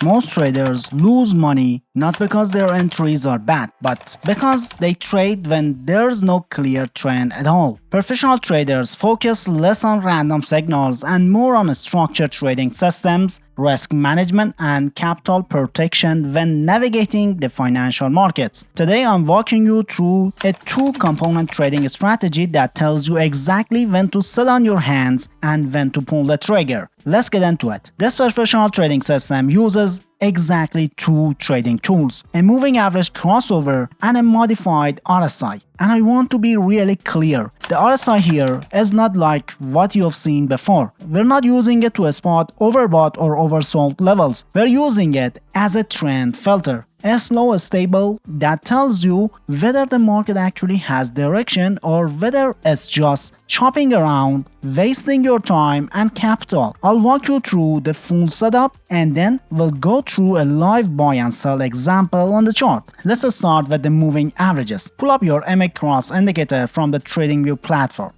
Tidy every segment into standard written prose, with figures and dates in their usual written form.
Most traders lose money not because their entries are bad, but because they trade when there's no clear trend at all. Professional traders focus less on random signals and more on structured trading systems, risk management, and capital protection when navigating the financial markets. Today, I'm walking you through a two-component trading strategy that tells you exactly when to sit on your hands and when to pull the trigger. Let's get into it. This professional trading system uses exactly two trading tools, a moving average crossover and a modified RSI. And I want to be really clear, the RSI here is not like what you've seen before. We're not using it to spot overbought or oversold levels. We're using it as a trend filter. A slow stable that tells you whether the market actually has direction or whether it's just chopping around, wasting your time and capital. I'll walk you through the full setup and then we'll go through a live buy and sell example on the chart. Let's start with the moving averages. Pull up your MA cross indicator from the TradingView platform.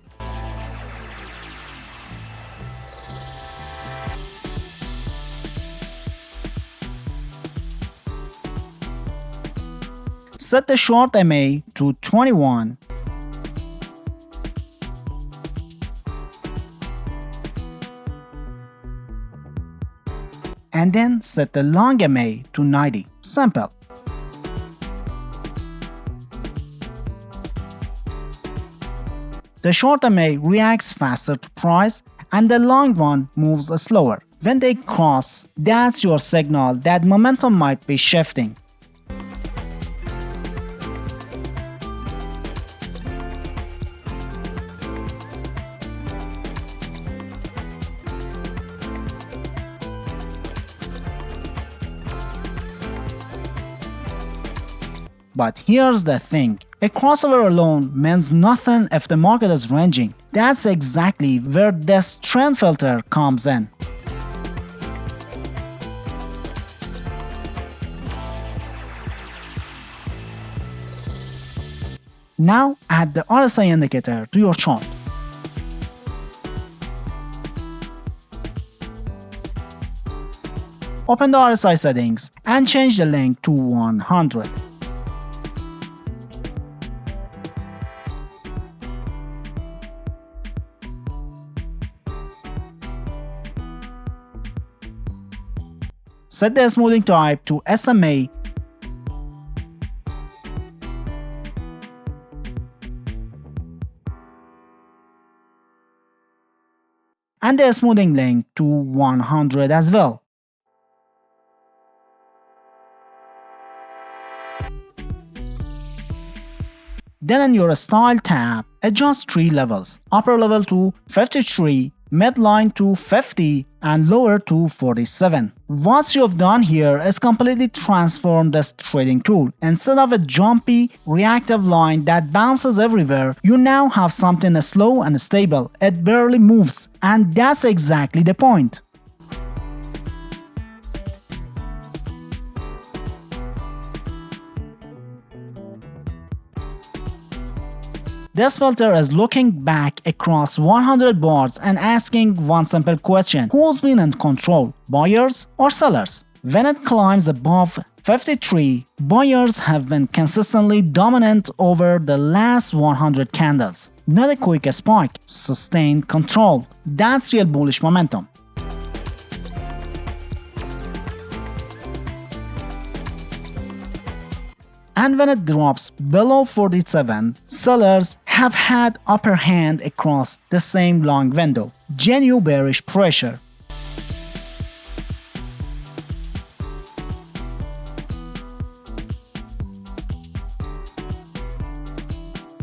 Set the short MA to 21 and then set the long MA to 90. Simple. The short MA reacts faster to price and the long one moves slower. When they cross, that's your signal that momentum might be shifting. But here's the thing, a crossover alone means nothing if the market is ranging. That's exactly where this trend filter comes in. Now add the RSI indicator to your chart. Open the RSI settings and change the length to 100. Set the smoothing type to SMA and the smoothing length to 100 as well. Then in your Style tab, adjust 3 levels, upper level to 53, midline to 50 and lower to 47. What you've done here is completely transformed this trading tool. Instead of a jumpy, reactive line that bounces everywhere, you now have something slow and stable. It barely moves, and that's exactly the point. This filter is looking back across 100 bars and asking one simple question: who's been in control, buyers or sellers? When it climbs above 53, buyers have been consistently dominant over the last 100 candles. Not a quick spike, sustained control. That's real bullish momentum. And when it drops below 47, sellers have had upper hand across the same long window. Genuine bearish pressure.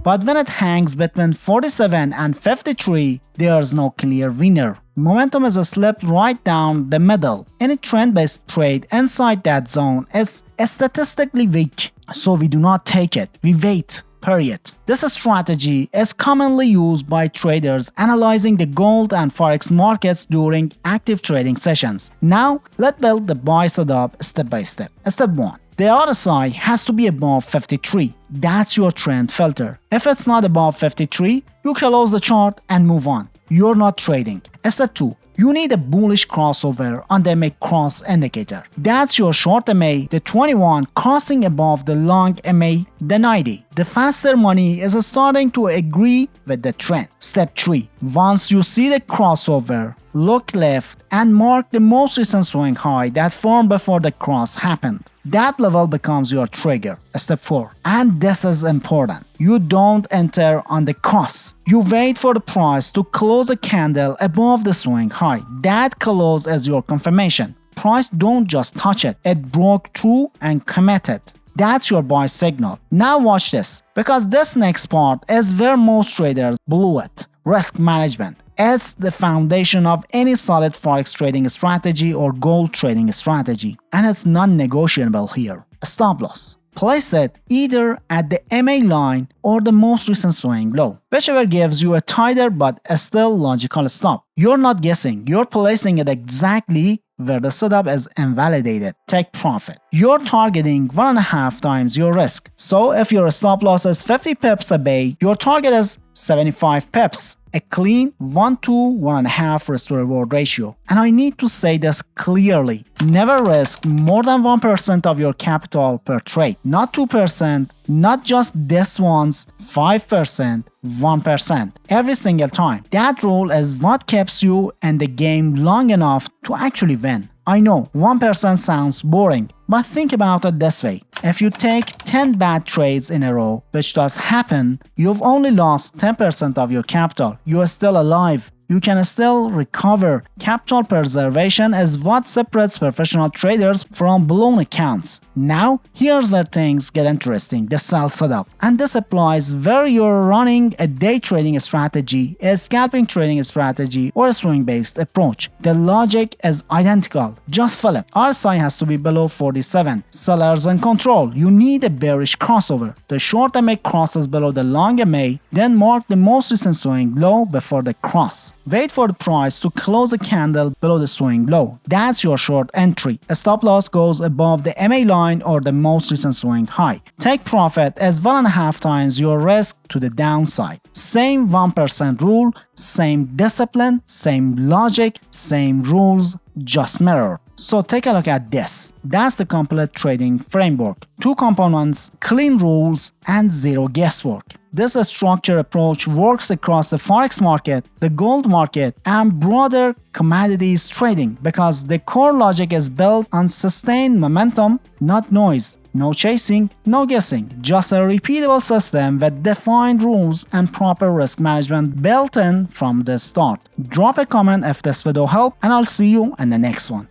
But when it hangs between 47 and 53, there's no clear winner. Momentum is slipped right down the middle. Any trend-based trade inside that zone is statistically weak, so we do not take it, we wait. Period. This strategy is commonly used by traders analyzing the gold and forex markets during active trading sessions. Now, let's build the buy setup step by step. Step 1. The RSI has to be above 53. That's your trend filter. If it's not above 53, you close the chart and move on. You're not trading. Step 2. You need a bullish crossover on the MA cross indicator. That's your short MA, the 21 crossing above the long MA, the 90. The faster money is starting to agree with the trend. Step 3. Once you see the crossover, look left and mark the most recent swing high that formed before the cross happened. That level becomes your trigger. Step 4. And this is important. You don't enter on the cross. You wait for the price to close a candle above the swing high. That close is your confirmation. Price don't just touch it. It broke through and committed. That's your buy signal. Now watch this, because this next part is where most traders blew it. Risk management. It's the foundation of any solid forex trading strategy or gold trading strategy, and it's non-negotiable here. Stop loss. Place it either at the MA line or the most recent swing low, whichever gives you a tighter but still logical stop. You're not guessing, you're placing it exactly where the setup is invalidated. Take profit. You're targeting 1.5 times your risk. So if your stop loss is 50 pips away, your target is 75 pips. A clean 1 to 1.5 risk to reward ratio. And I need to say this clearly. Never risk more than 1% of your capital per trade. Not 2%, not just this once, 5%, 1%. Every single time. That rule is what keeps you in the game long enough to actually win. I know 1% sounds boring, but think about it this way. If you take 10 bad trades in a row, which does happen, you've only lost 10% of your capital. You are still alive. You can still recover. Capital preservation is what separates professional traders from blown accounts. Now, here's where things get interesting, the sell setup. And this applies where you're running a day trading strategy, a scalping trading strategy, or a swing-based approach. The logic is identical. Just flip. RSI has to be below 47. Sellers in control. You need a bearish crossover. The short MA crosses below the long MA, then mark the most recent swing low before the cross. Wait for the price to close a candle below the swing low. That's your short entry. A stop loss goes above the MA line or the most recent swing high. Take profit as 1.5 times your risk to the downside. Same 1% rule, same discipline, same logic, same rules, just mirrored. So take a look at this. That's the complete trading framework. 2 components, clean rules, and zero guesswork. This structured approach works across the forex market, the gold market, and broader commodities trading because the core logic is built on sustained momentum, not noise. No chasing, no guessing, just a repeatable system with defined rules and proper risk management built in from the start. Drop a comment if this video helped, and I'll see you in the next one.